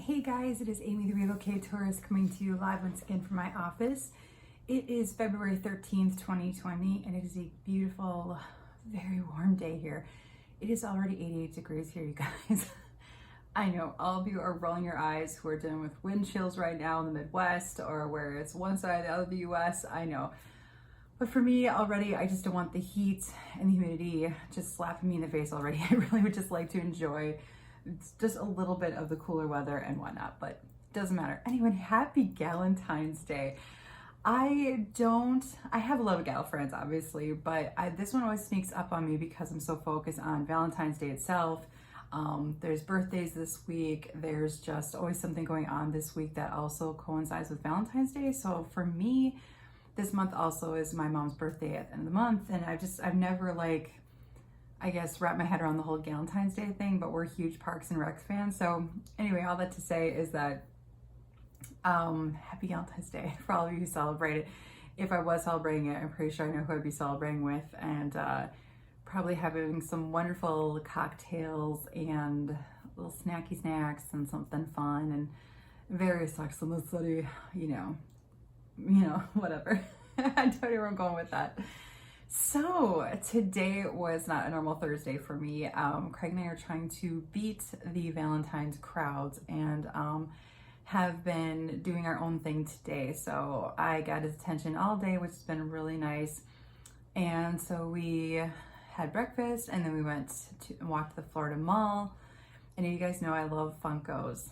Hey guys, it is Amy the Relocatorist coming to you live once again from my office. It is February 13th, 2020, and it is a beautiful, very warm day here. It is already 88 degrees here, you guys. I know all of you are rolling your eyes who are dealing with wind chills right now in the Midwest or where it's one side or the other of the US. I know. But for me already, I just don't want the heat and the humidity just slapping me in the face already. I really would just like to enjoy just a little bit of the cooler weather and whatnot, but it doesn't matter. Anyway, happy Galentine's Day. I have a lot of gal friends, obviously, but this one always sneaks up on me because I'm so focused on Valentine's Day itself. There's birthdays this week. There's just always something going on this week that also coincides with Valentine's Day. So for me, this month also is my mom's birthday at the end of the month. And I've never wrap my head around the whole Galentine's Day thing, but we're huge Parks and Recs fans. So anyway, all that to say is that happy Galentine's Day for all of you who celebrate it. If I was celebrating it, I'm pretty sure I know who I'd be celebrating with, and probably having some wonderful cocktails and little snacky snacks and something fun and various Sex in the City, you know, whatever. I don't know where I'm going with that. So today was not a normal Thursday for me. Craig and I are trying to beat the Valentine's crowds and have been doing our own thing today. So I got his attention all day, which has been really nice. And so we had breakfast and then we went to walk to the Florida Mall. And you guys know I love Funkos.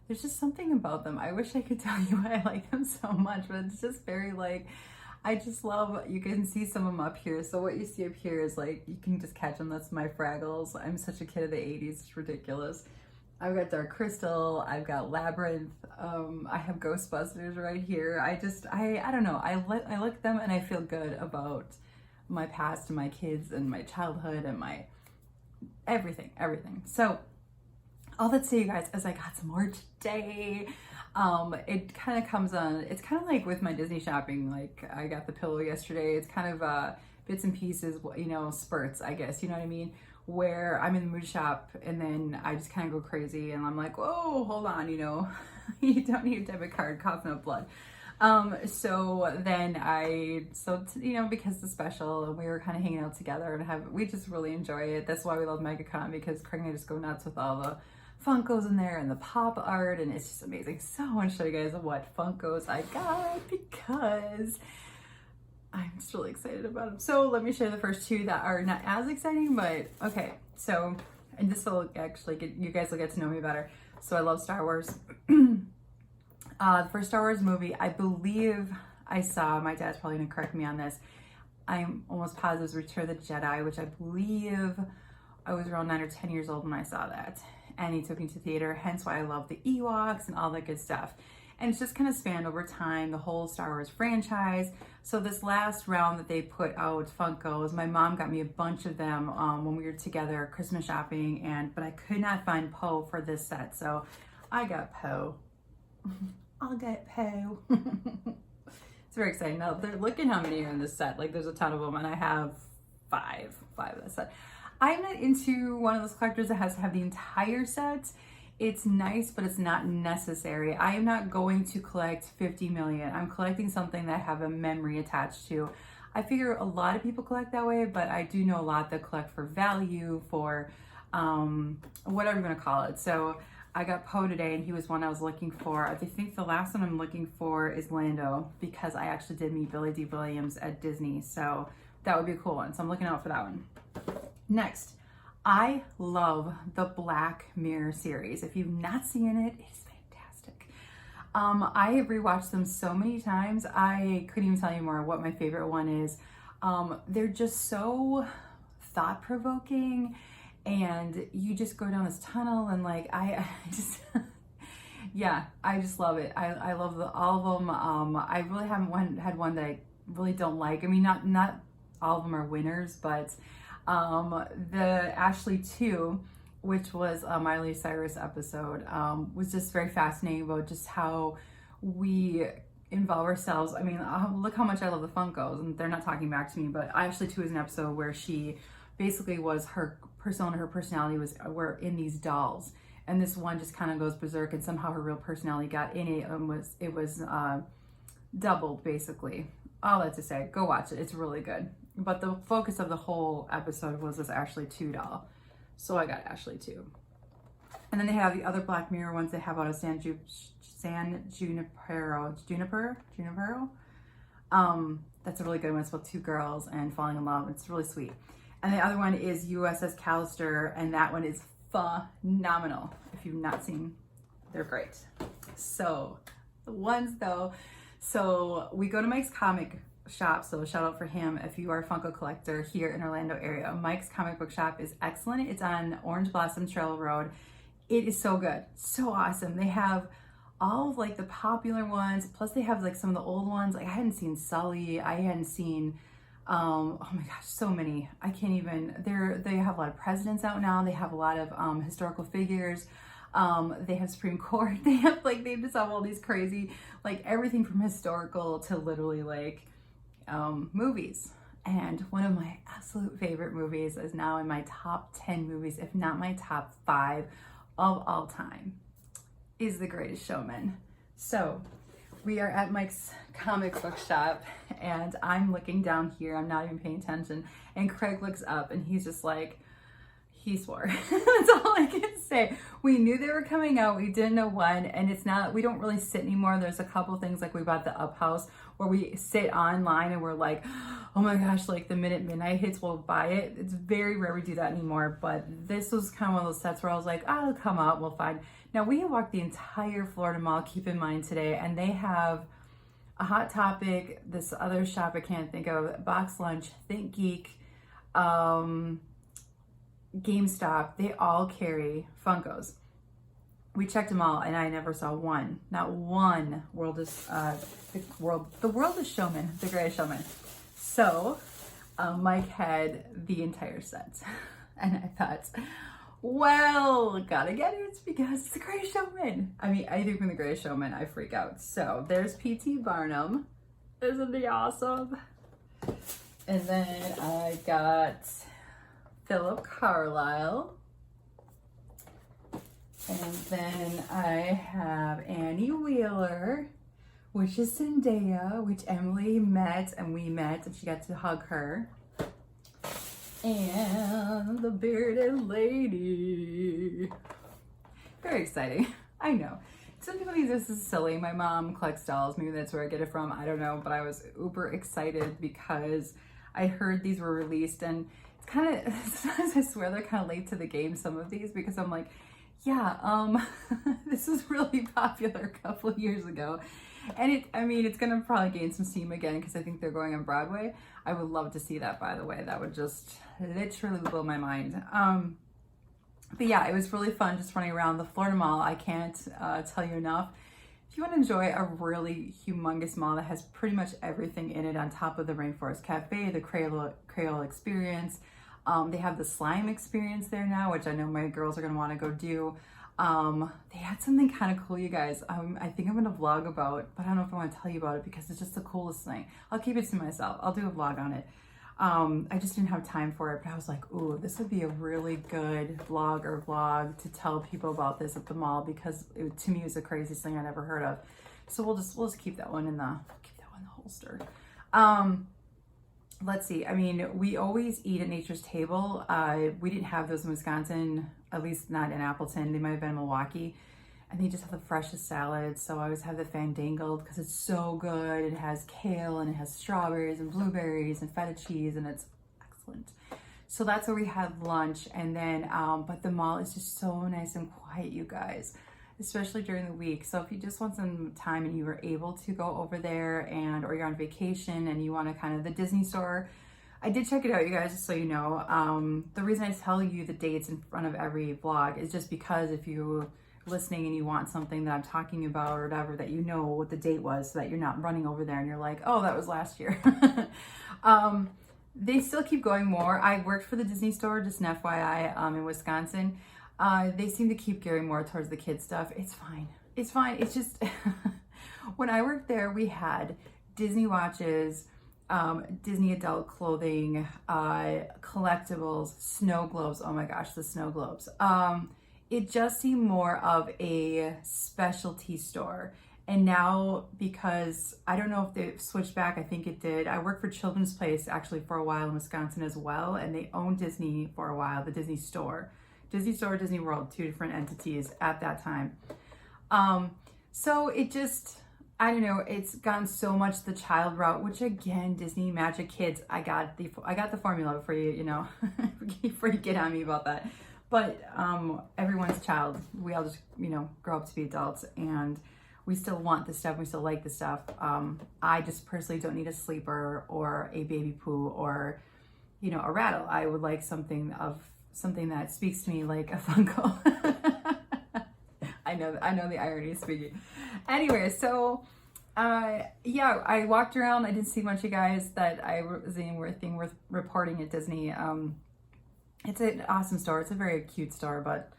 There's just something about them. I wish I could tell you why I like them so much, but it's just very I just love, you can see some of them up here. So what you see up here is you can just catch them. That's my Fraggles. I'm such a kid of the 80s. It's ridiculous. I've got Dark Crystal. I've got Labyrinth. I have Ghostbusters right here. I don't know. I look at them and I feel good about my past and my kids and my childhood and my everything. So all that to say, you guys, is I got some more today. It kind of comes on, it's kind of like with my Disney shopping, I got the pillow yesterday. It's kind of bits and pieces, spurts, I guess, you know what I mean? Where I'm in the mood shop and then I just kind of go crazy and I'm like, whoa, hold on, you don't need a debit card, coughing up blood. So then because it's special and we were kind of hanging out together and we just really enjoy it. That's why we love MegaCon, because Craig and I just go nuts with all the Funkos in there and the pop art, and it's just amazing. So I want to show you guys what Funkos I got because I'm just really excited about them. So let me show you the first two that are not as exciting, but okay. So, and this will actually you guys will get to know me better. So I love Star Wars. The first Star Wars movie, I believe I saw, my dad's probably gonna correct me on this, I'm almost positive it was Return of the Jedi, which I believe I was around 9 or 10 years old when I saw that. And he took me to theater, hence why I love the Ewoks and all that good stuff. And it's just kind of spanned over time, the whole Star Wars franchise. So this last round that they put out Funkos, my mom got me a bunch of them when we were together Christmas shopping, but I could not find Poe for this set. So I got Poe. I'll get Poe. It's very exciting. Now, look at how many are in this set. There's a ton of them, and I have five of this set. I'm not into one of those collectors that has to have the entire set. It's nice, but it's not necessary. I am not going to collect 50 million. I'm collecting something that I have a memory attached to. I figure a lot of people collect that way, but I do know a lot that collect for value, for whatever you want to call it. So I got Poe today, and he was one I was looking for. I think the last one I'm looking for is Lando, because I actually did meet Billy D. Williams at Disney. So that would be a cool one. So I'm looking out for that one. Next, I love the Black Mirror series. If you've not seen it, it's fantastic. I have rewatched them so many times. I couldn't even tell you more what my favorite one is. They're just so thought-provoking, and you just go down this tunnel and I just yeah, I just love it. I love all of them. I really haven't had one that I really don't like. I mean, not all of them are winners, but the Ashley 2, which was a Miley Cyrus episode, was just very fascinating about just how we involve ourselves. I mean, look how much I love the Funkos, and they're not talking back to me, but Ashley 2 is an episode where she basically was her persona, her personality were in these dolls. and this one just kind of goes berserk, and somehow her real personality got in it and was doubled basically. All that to say, go watch it. It's really good. But the focus of the whole episode was this Ashley 2 doll. So I got Ashley 2. And then they have the other Black Mirror ones they have out of San Junipero. That's a really good one. It's about two girls and falling in love. It's really sweet. And the other one is USS Callister, and that one is phenomenal. If you've not seen, they're great. So the ones though, so we go to Mike's comic shop, so shout out for him if you are a Funko collector here in Orlando area. Mike's comic book shop is excellent. It's on Orange Blossom Trail Road. It is so good, so awesome. They have all of like the popular ones, plus they have like some of the old ones. Like I hadn't seen Sully, I hadn't seen oh my gosh, so many. I can't even, they have a lot of presidents out now. They have a lot of historical figures. They have Supreme Court. They just have all these crazy, like everything from historical to literally like movies. And one of my absolute favorite movies is now in my top 10 movies, if not my top 5 of all time, is The Greatest Showman. So we are at Mike's comic book shop, and I'm looking down here. I'm not even paying attention. And Craig looks up, and he's just like, he swore. That's all I can say. We knew they were coming out. We didn't know when, and it's not, we don't really sit anymore. There's a couple things, like we bought the Up House where we sit online and we're like, oh my gosh, like the minute midnight hits, we'll buy it. It's very rare we do that anymore, but this was kind of one of those sets where I was like, oh, it'll come out, we'll find. Now we have walked the entire Florida Mall, keep in mind today, and they have a Hot Topic, this other shop I can't think of, Box Lunch, Think Geek, GameStop. They all carry Funkos. We checked them all, and I never saw one, not one the world is Showman, The Greatest Showman. So Mike had the entire set, and I thought, well, gotta get it because it's The Greatest Showman. I mean, I think from The Greatest Showman, I freak out. So there's P.T. Barnum. Isn't he awesome? And then I got Philip Carlisle. And then I have Annie Wheeler, which is Zendaya, which Emily met, and we met, and she got to hug her. And the bearded lady. Very exciting. I know. Some people think this is silly. My mom collects dolls. Maybe that's where I get it from. I don't know. But I was uber excited because I heard these were released, and it's kind of, sometimes I swear they're kind of late to the game, some of these, because I'm like, yeah, this was really popular a couple of years ago. And it's gonna probably gain some steam again because I think they're going on Broadway. I would love to see that, by the way. That would just literally blow my mind. But yeah, it was really fun just running around the Florida Mall. I can't tell you enough. If you want to enjoy a really humongous mall that has pretty much everything in it, on top of the Rainforest Cafe, the Creole Experience, they have the slime experience there now, which I know my girls are going to want to go do. They had something kind of cool, you guys. I think I'm going to vlog about, but I don't know if I want to tell you about it because it's just the coolest thing. I'll keep it to myself. I'll do a vlog on it. I just didn't have time for it, but I was like, ooh, this would be a really good vlog to tell people about this at the mall, because to me it was the craziest thing I'd ever heard of. So we'll just keep that one in the holster. Let's see. I mean, we always eat at Nature's Table. We didn't have those in Wisconsin, at least not in Appleton. They might have been in Milwaukee. And they just have the freshest salads. So I always have the Fandangled because it's so good. It has kale and it has strawberries and blueberries and feta cheese, and it's excellent. So that's where we had lunch. And then, but the mall is just so nice and quiet, you guys, especially during the week. So if you just want some time and you were able to go over there, or you're on vacation and you want to kind of, the Disney store, I did check it out, you guys, just so you know. The reason I tell you the dates in front of every vlog is just because if you're listening and you want something that I'm talking about or whatever, that you know what the date was, so that you're not running over there and you're like, oh, that was last year. They still keep going more. I worked for the Disney store, just an FYI, in Wisconsin. They seem to keep gearing more towards the kids stuff. It's fine. It's fine. It's just, when I worked there, we had Disney watches, Disney adult clothing, collectibles, snow globes. Oh my gosh, the snow globes. it just seemed more of a specialty store. And now, because I don't know if they switched back, I think it did. I worked for Children's Place actually for a while in Wisconsin as well, and they owned Disney for a while, the Disney Store. Disney Store, Disney World, two different entities at that time. So it just, I don't know, it's gone so much the child route, which again, Disney Magic Kids, I got the formula before you know, before you get on me about that. But everyone's child, we all just, you know, grow up to be adults, and we still want the stuff, we still like the stuff. I just personally don't need a sleeper or a baby poo or, you know, a rattle. I would like something that speaks to me like a Funko. I know the irony is speaking. Anyway, so yeah, I walked around. I didn't see much of guys that I was anything worth reporting at Disney. It's an awesome store. It's a very cute store, but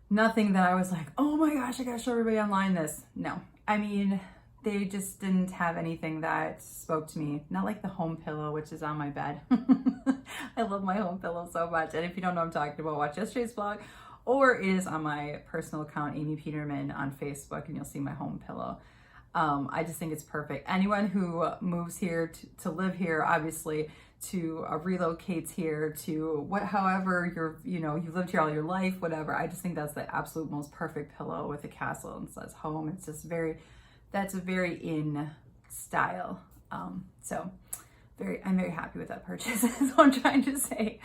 nothing that I was like, oh my gosh, I gotta show everybody online this. No, I mean, they just didn't have anything that spoke to me. Not like the home pillow, which is on my bed. I love my home pillow so much. And if you don't know what I'm talking about, watch yesterday's vlog, or it is on my personal account, Amy Peterman on Facebook, and you'll see my home pillow. I just think it's perfect. Anyone who moves here to live here, obviously, to relocates here, to however you've lived here all your life, whatever. I just think that's the absolute most perfect pillow with a castle and says home. It's just that's a very in style. So I'm very happy with that purchase. Is what I'm trying to say.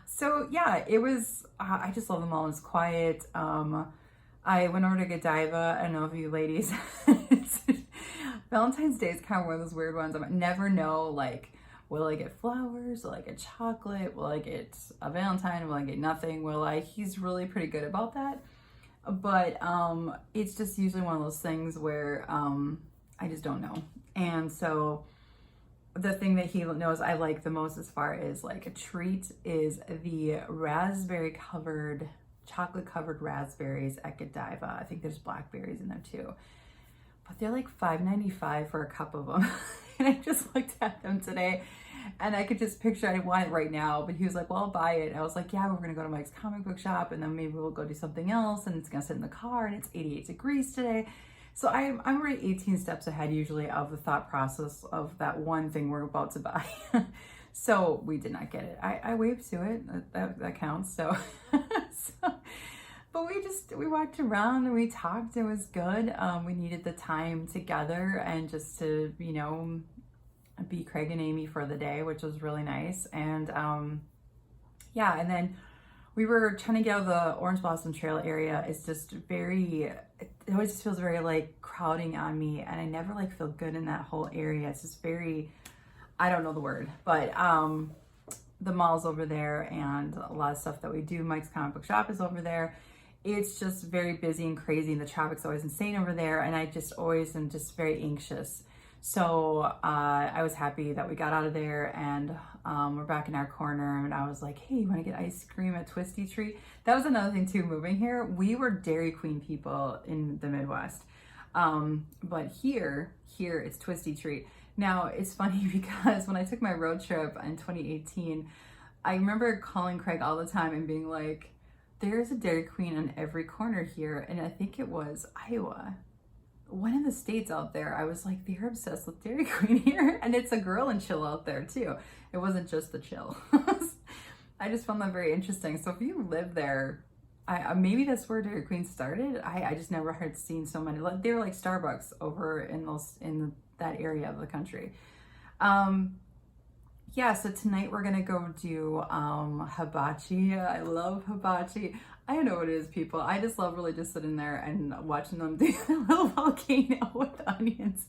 So yeah, it was. I just love them all. It's quiet. I went over to Godiva. I don't know if you ladies. Valentine's Day is kind of one of those weird ones. I never know, like, will I get flowers? Will I get chocolate? Will I get a Valentine? Will I get nothing? He's really pretty good about that. But it's just usually one of those things where I just don't know. And so the thing that he knows I like the most as far as like a treat is the chocolate covered raspberries at Godiva. I think there's blackberries in there too. But they're like $5.95 for a cup of them. And I just looked at them today and I could just picture, I want it right now, but he was like, well, I'll buy it. And I was like, yeah, we're going to go to Mike's comic book shop and then maybe we'll go do something else. And it's going to sit in the car and it's 88 degrees today. So I'm already 18 steps ahead usually of the thought process of that one thing we're about to buy. So we did not get it. I waved to it. That counts. So, but we walked around and we talked. It was good. We needed the time together and just to, you know, be Craig and Amy for the day, which was really nice. And yeah, and then we were trying to get out of the Orange Blossom Trail area. It's just it always just feels very like crowding on me, and I never like feel good in that whole area. It's just very, I don't know the word, but the mall's over there and a lot of stuff that we do. Mike's comic book shop is over there. It's just very busy and crazy, and the traffic's always insane over there, and I just always am just very anxious. So I was happy that we got out of there and we're back in our corner, and I was like, hey, you want to get ice cream at Twisty Treat? That was another thing too, moving here. We were Dairy Queen people in the Midwest. But here it's Twisty Treat. Now it's funny because when I took my road trip in 2018, I remember calling Craig all the time and being like, there's a Dairy Queen on every corner here. And I think it was Iowa. One of the states out there, I was like, they're obsessed with Dairy Queen here. And it's a Grill and Chill out there too. It wasn't just the chill. I just found that very interesting. So if you live there, maybe that's where Dairy Queen started. I just never had seen so many. They were like Starbucks over in that area of the country. Yeah, so tonight we're gonna go do hibachi. I love hibachi. I don't know what it is, people. I just love really just sitting there and watching them do a little volcano with onions.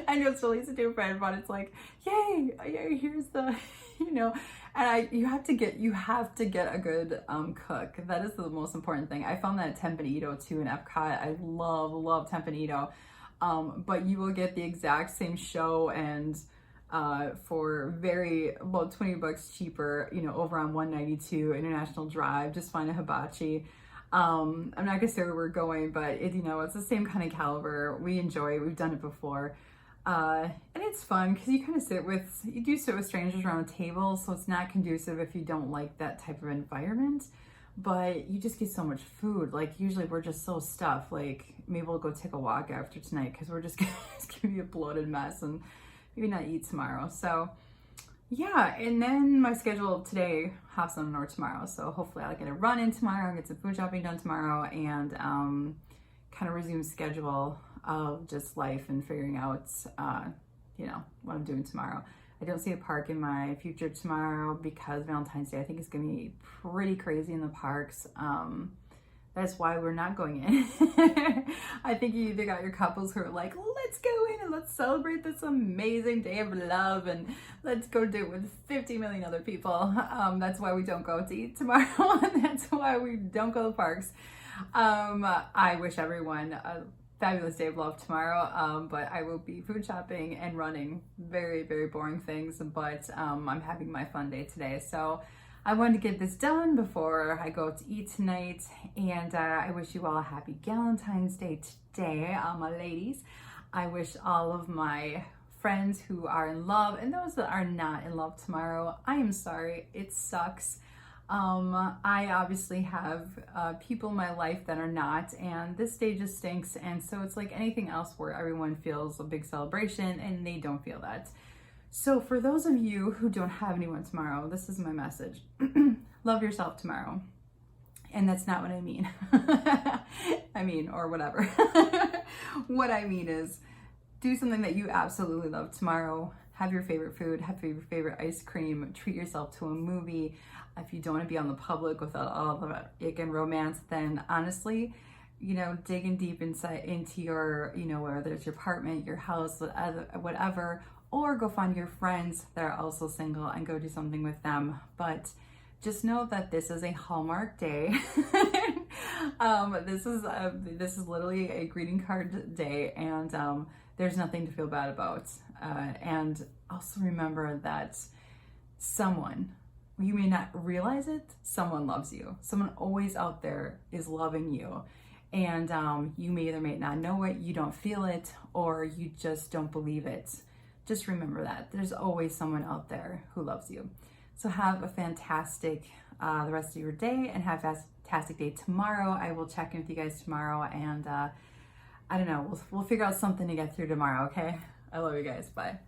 I know it's really stupid, but it's like, yay, here's the, you know. And you have to get a good cook. That is the most important thing. I found that at Tempranillo too in Epcot. I love Tempranillo. But you will get the exact same show and for about $20 cheaper, you know, over on 192 International Drive. Just find a hibachi. I'm not gonna say where we're going, but it's the same kind of caliber. We enjoy it. We've done it before. And it's fun because you kind of sit with strangers around a table, so it's not conducive if you don't like that type of environment. but you just get so much food. Like usually we're just so stuffed. Like maybe we'll go take a walk after tonight because we're just gonna, it's gonna be a bloated mess and maybe not eat tomorrow. So yeah, and then my schedule today hops on or tomorrow. So hopefully I'll get a run in tomorrow, get some food shopping done tomorrow, and kind of resume schedule of just life and figuring out, you know, what I'm doing tomorrow. I don't see a park in my future tomorrow because Valentine's Day I think is going to be pretty crazy in the parks. That's why we're not going in. I think you either got your couples who are like, let's go in and let's celebrate this amazing day of love and let's go do it with 50 million other people. That's why we don't go to eat tomorrow and that's why we don't go to the parks. I wish everyone a fabulous day of love tomorrow, but I will be food shopping and running very, very boring things, but I'm having my fun day today. So I wanted to get this done before I go to eat tonight, and I wish you all a happy Galentines Day today, my ladies. I wish all of my friends who are in love and those that are not in love tomorrow, I am sorry, it sucks. I obviously have people in my life that are not, and this day just stinks, and so it's like anything else where everyone feels a big celebration and they don't feel that. So for those of you who don't have anyone tomorrow, this is my message. Love yourself tomorrow. And that's not what I mean. I mean, or whatever. What I mean is do something that you absolutely love tomorrow. Have your favorite food, have your favorite ice cream, treat yourself to a movie. If you don't want to be on the public without all the ick and romance, then honestly, you know, digging deep inside into your, you know, whether it's your apartment, your house, whatever, or go find your friends that are also single and go do something with them. But just know that this is a Hallmark day. This is literally a greeting card day, and there's nothing to feel bad about. And also remember that someone, you may not realize it, someone loves you. Someone always out there is loving you. And you may either may not know it, you don't feel it, or you just don't believe it. Just remember that there's always someone out there who loves you. So have a fantastic the rest of your day, and have a fantastic day tomorrow. I will check in with you guys tomorrow, and I don't know, we'll figure out something to get through tomorrow, okay? I love you guys. Bye.